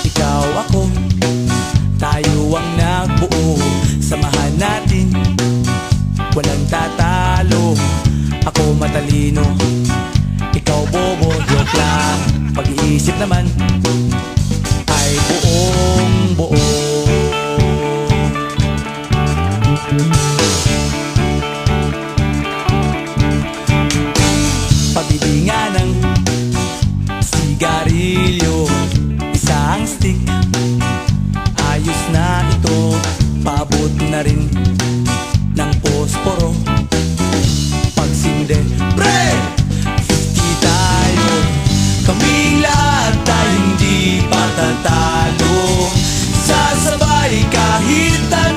Ikaw, ako, tayo ang nagbuo. Samahan natin, walang tatalo. Ako matalino, ikaw bobo. Joke lang, pag-iisip naman ay buong buo. Pabili nga ng sigarilyo, isang stick, ayos na ito. Paabot na rin ng posporo. Pagsinde, pre! 50 tayo, kaming lahat tayo hindi patatalo. Sasabay kahit tayo